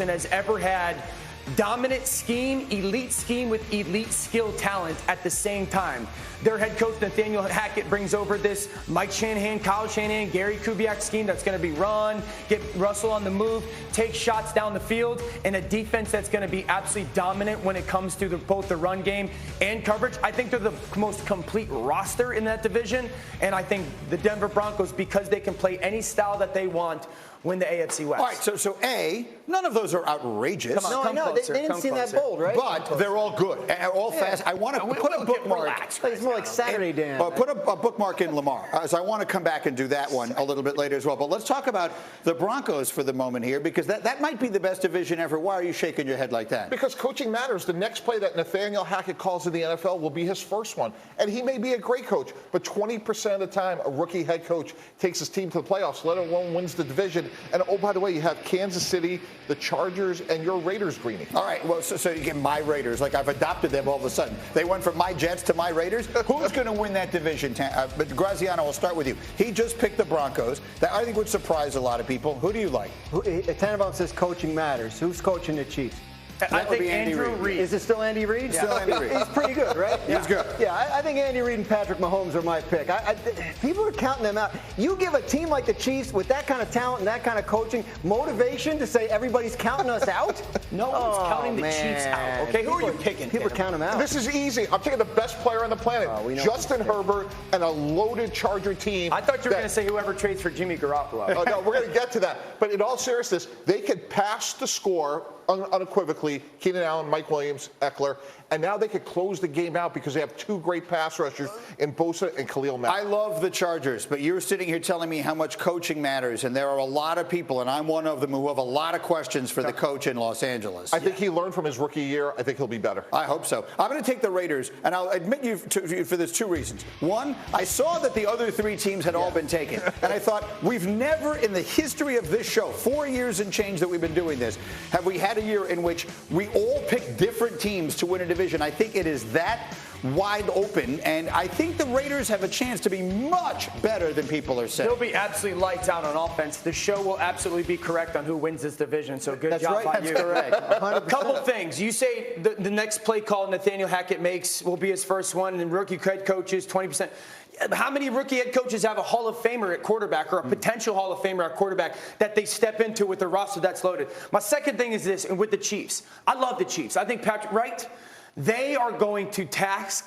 has ever had dominant scheme, elite scheme with elite skill talent at the same time. Their head coach, Nathaniel Hackett, brings over this Mike Shanahan, Kyle Shanahan, Gary Kubiak scheme that's going to be run, get Russell on the move, take shots down the field, and a defense that's going to be absolutely dominant when it comes to both the run game and coverage. I think they're the most complete roster in that division, and I think the Denver Broncos, because they can play any style that they want, win the AFC West. All right, so A, none of those are outrageous. Come on, no, they didn't seem that bold, right? But they're all good, all fast. I want to put a bookmark. It's more like Saturday, Dan. Put a bookmark in Lamar. So I want to come back and do that one a little bit later as well. But let's talk about the Broncos for the moment here, because that might be the best division ever. Why are you shaking your head like that? Because coaching matters. The next play that Nathaniel Hackett calls in the NFL will be his first one. And he may be a great coach, but 20% of the time, a rookie head coach takes his team to the playoffs, let alone wins the division. And oh, by the way, you have Kansas City, the Chargers, and your Raiders, Greeny. All right, well, so you get my Raiders. Like I've adopted them all of a sudden. They went from my Jets to my Raiders. Who's going to win that division? But Graziano, we'll start with you. He just picked the Broncos. That I think would surprise a lot of people. Who do you like? Tannenbaum says coaching matters. Who's coaching the Chiefs? I think Andrew Reid. Is it still Andy Reid? Yeah. Still Andy Reid. He's pretty good, right? He's good. Yeah, I think Andy Reid and Patrick Mahomes are my pick. People are counting them out. You give a team like the Chiefs with that kind of talent and that kind of coaching, motivation to say everybody's counting us out? No one's counting the Chiefs out. Okay, who are you picking? People count them out. This is easy. I'm taking the best player on the planet, Justin Herbert, and a loaded Charger team. I thought you were going to say whoever trades for Jimmy Garoppolo. Oh, no, we're going to get to that. But in all seriousness, they could pass the score unequivocally. Keenan Allen, Mike Williams, Eckler. And now they could close the game out because they have two great pass rushers in Bosa and Khalil Mack. I love the Chargers, but you're sitting here telling me how much coaching matters, and there are a lot of people, and I'm one of them, who have a lot of questions for the coach in Los Angeles. I think he learned from his rookie year. I think he'll be better. I hope so. I'm going to take the Raiders, and I'll admit you for this two reasons. One, I saw that the other three teams had all been taken, and I thought, we've never in the history of this show, 4 years and change that we've been doing this, have we had a year in which we all picked different teams to win a division. I think it is that wide open, and I think the Raiders have a chance to be much better than people are saying. They'll be absolutely lights out on offense. The show will absolutely be correct on who wins this division, so good job by you. That's correct. A couple things. You say the next play call Nathaniel Hackett makes will be his first one, and rookie head coaches, 20%. How many rookie head coaches have a Hall of Famer at quarterback or a potential Hall of Famer at quarterback that they step into with a roster that's loaded? My second thing is this, and with the Chiefs. I love the Chiefs. I think Patrick, right? They are going to tax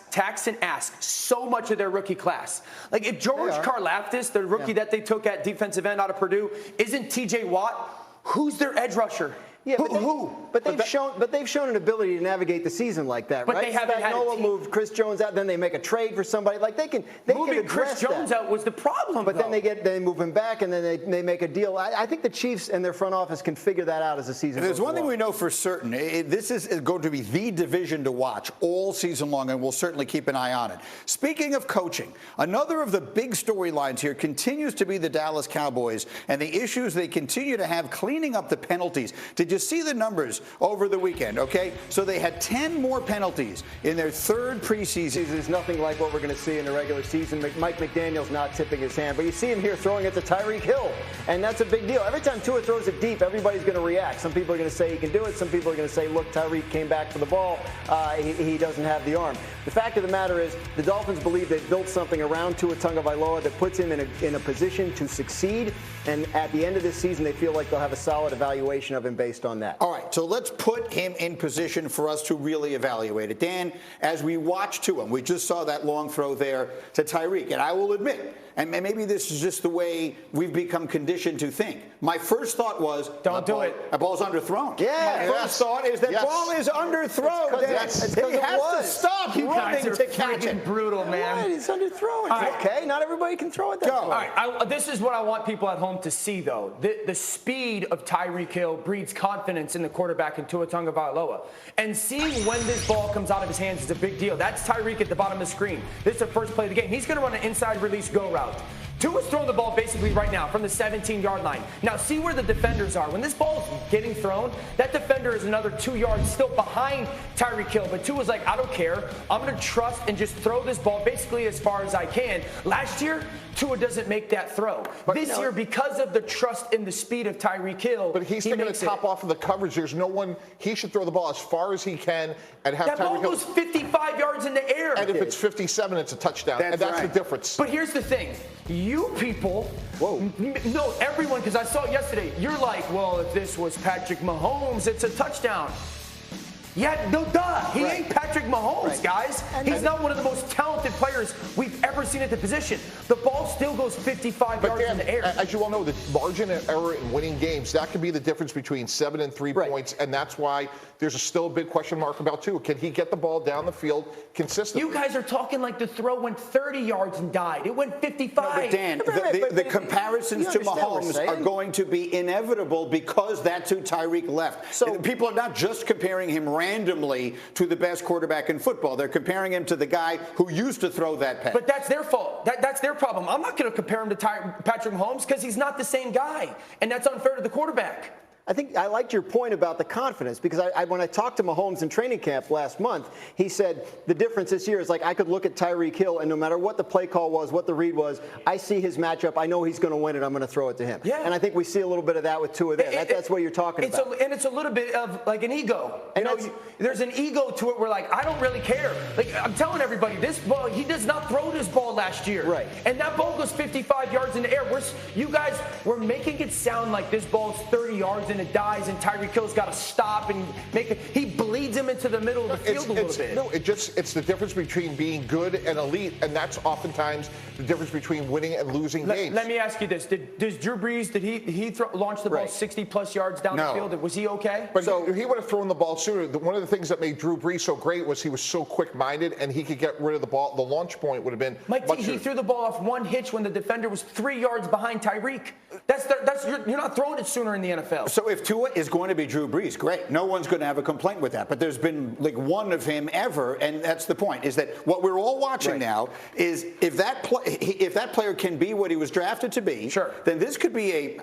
and ask so much of their rookie class. Like if George Karlaftis, the rookie that they took at defensive end out of Purdue, isn't TJ Watt, who's their edge rusher? Yeah, but they've shown an ability to navigate the season like that, but right? They haven't had a team. Moved Chris Jones out, then they make a trade for somebody. Like they can moving Chris Jones out was the problem. But then they move him back, and then they make a deal. I think the Chiefs and their front office can figure that out as the season goes There's one along. thing we know for certain. This is going to be the division to watch all season long, and we'll certainly keep an eye on it. Speaking of coaching, another of the big storylines here continues to be the Dallas Cowboys and the issues they continue to have cleaning up the penalties. Did you see the numbers over the weekend? Okay, so they had 10 more penalties in their third preseason. It's nothing like what we're going to see in the regular season. Mike McDaniel's not tipping his hand, but you see him here throwing it to Tyreek Hill, and that's a big deal. Every time Tua throws it deep, everybody's going to react. Some people are going to say he can do it. Some people are going to say, look, Tyreek came back for the ball. He doesn't have the arm. The fact of the matter is the Dolphins believe they've built something around Tua Tagovailoa that puts him in a position to succeed, and at the end of this season, they feel like they'll have a solid evaluation of him based on that. All right, so let's put him in position for us to really evaluate it. Dan, as we watch Tua, we just saw that long throw there to Tyreek, and I will admit, and maybe this is just the way we've become conditioned to think. My first thought was, don't do it. That ball's underthrown. Yeah. My first thought is that ball is underthrown. He has to stop running to catch it. Brutal, man. Right, it's underthrown. Right. Okay, not everybody can throw it that All right, this is what I want people at home to see, though. The speed of Tyreek Hill breeds confidence in the quarterback in Tua Tagovailoa. And seeing when this ball comes out of his hands is a big deal. That's Tyreek at the bottom of the screen. This is the first play of the game. He's going to run an inside release go route. Tua's throwing the ball basically right now from the 17-yard line. Now, see where the defenders are. When this ball is getting thrown, that defender is another 2 yards still behind Tyreek Hill. But Tua's like, I don't care. I'm going to trust and just throw this ball basically as far as I can. Last year, Tua doesn't make that throw. But this year, because of the trust in the speed of Tyreek Hill, but he's taking the top off of the coverage. There's no one. He should throw the ball as far as he can and have that Tyreek ball Hill goes 55 yards in the air. And if it's 57, it's a touchdown. That's That's right. the difference. But here's the thing. You people, no, everyone, because I saw it yesterday, you're like, well, if this was Patrick Mahomes, it's a touchdown. Yeah, no, duh. He ain't Patrick Mahomes, guys. He's not one of the most talented players we've ever seen at the position. The ball still goes 55 yards in the air. As you all know, the margin of error in winning games, that can be the difference between 7 and 3 points, and that's why there's still a big question mark about Tua. Can he get the ball down the field consistently? You guys are talking like the throw went 30 yards and died. It went 55. No, but Dan, the comparisons to Mahomes are going to be inevitable because that's who Tyreek left. So people are not just comparing him randomly to the best quarterback in football. They're comparing him to the guy who used to throw that pass. But that's their fault. That's their problem. I'm not going to compare him to Patrick Mahomes because he's not the same guy, and that's unfair to the quarterback. I think I liked your point about the confidence because when I talked to Mahomes in training camp last month, he said the difference this year is like I could look at Tyreek Hill and no matter what the play call was, what the read was, I see his matchup. I know he's going to win it. I'm going to throw it to him. Yeah. And I think we see a little bit of that with Tua there. That's what you're talking about. And it's a little bit of like an ego. You know, there's an ego to it where like I don't really care. Like I'm telling everybody, this ball, he does not throw this ball last year. Right. And that ball goes 55 yards in the air. You guys were making it sound like this ball's 30 yards and it dies and Tyreek Hill's got to stop and make it. He bleeds him into the middle of the field a little bit. No, it's the difference between being good and elite, and that's oftentimes the difference between winning and losing games. Let me ask you this: Does Drew Brees launch the ball 60+ yards down the field? Was he okay? But he would have thrown the ball sooner. One of the things that made Drew Brees so great was he was so quick-minded, and he could get rid of the ball. The launch point would have been he threw the ball off one hitch when the defender was 3 yards behind Tyreek. You're not throwing it sooner in the NFL. So if Tua is going to be Drew Brees, great. No one's going to have a complaint with that. But there's been like one of him ever, and that's the point, is that what we're all watching now is if that player can be what he was drafted to be, then this could be a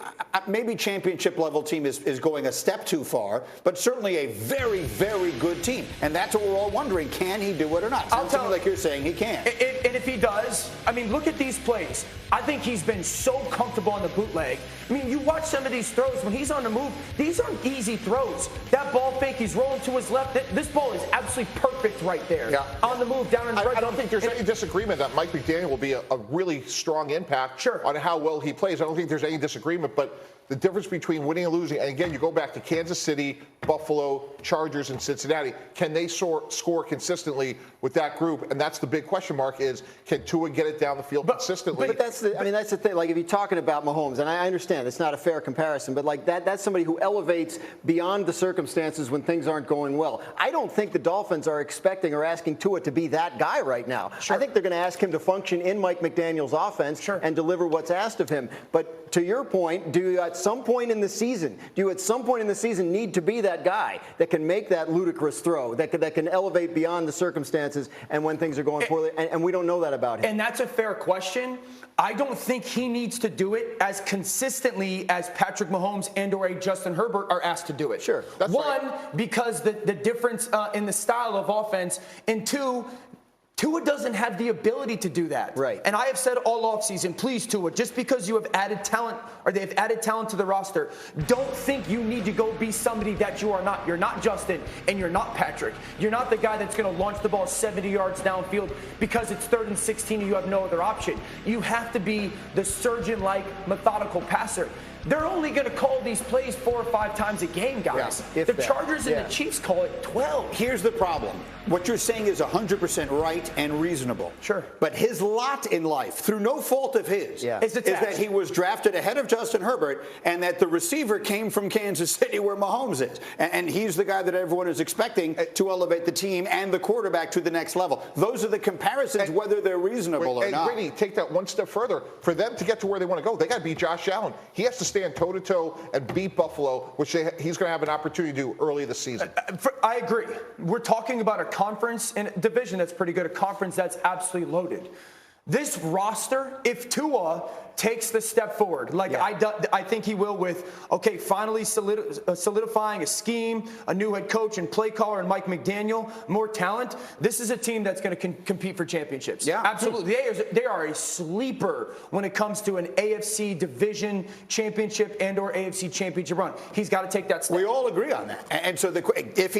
maybe championship level team is going a step too far, but certainly a very, very good team. And that's what we're all wondering. Can he do it or not? Sounds to me like you're saying he can. And if he does, I mean, look at these plays. I think he's been so comfortable on the bootleg. I mean, you watch some of these throws when he's on the move. These aren't easy throws. That ball fake, he's rolling to his left. This ball is absolutely perfect right there. Yeah. On the move, down in the right. I don't think there's any disagreement that Mike McDaniel will be a really strong impact on how well he plays. I don't think there's any disagreement, but the difference between winning and losing, and again, you go back to Kansas City, Buffalo, Chargers, and Cincinnati. Can they score consistently with that group? And that's the big question mark is, can Tua get it down the field consistently? But that's the thing. Like, if you're talking about Mahomes, and I understand it's not a fair comparison, but like that's somebody who elevates beyond the circumstances when things aren't going well. I don't think the Dolphins are expecting or asking Tua to be that guy right now. I think they're going to ask him to function in Mike McDaniel's offense and deliver what's asked of him. But to your point, do you at some point in the season need to be that guy that can make that ludicrous throw, that can elevate beyond the circumstances and when things are going poorly? And we don't know that about him. And that's a fair question. I don't think he needs to do it as consistently as Patrick Mahomes and or Justin Herbert are asked to do it. Sure. That's One, because the difference in the style of offense, and two, Tua doesn't have the ability to do that. Right. And I have said all offseason, please, Tua, just because you have added talent or they've added talent to the roster, don't think you need to go be somebody that you are not. You're not Justin and you're not Patrick. You're not the guy that's going to launch the ball 70 yards downfield because it's 3rd and 16 and you have no other option. You have to be the surgeon-like methodical passer. They're only going to call these plays 4 or 5 times a game, guys. Yeah, the Chargers and the Chiefs call it 12. Here's the problem. What you're saying is 100% right and reasonable. Sure. But his lot in life, through no fault of his, is that he was drafted ahead of Justin Herbert and that the receiver came from Kansas City where Mahomes is. And he's the guy that everyone is expecting to elevate the team and the quarterback to the next level. Those are the comparisons, whether they're reasonable or not. And Brady, take that one step further. For them to get to where they want to go, they got to beat Josh Allen. He has to stand toe-to-toe and beat Buffalo, which he's going to have an opportunity to do early this season. I agree. We're talking about a conference and a division that's pretty good, a conference that's absolutely loaded. This roster, if Tua takes the step forward, like I think he will with, finally solidifying a scheme, a new head coach and play caller, and Mike McDaniel, more talent. This is a team that's going to compete for championships. Yeah, absolutely. They are a sleeper when it comes to an AFC division championship and/or AFC championship run. He's got to take that step. We all agree on that. And so if he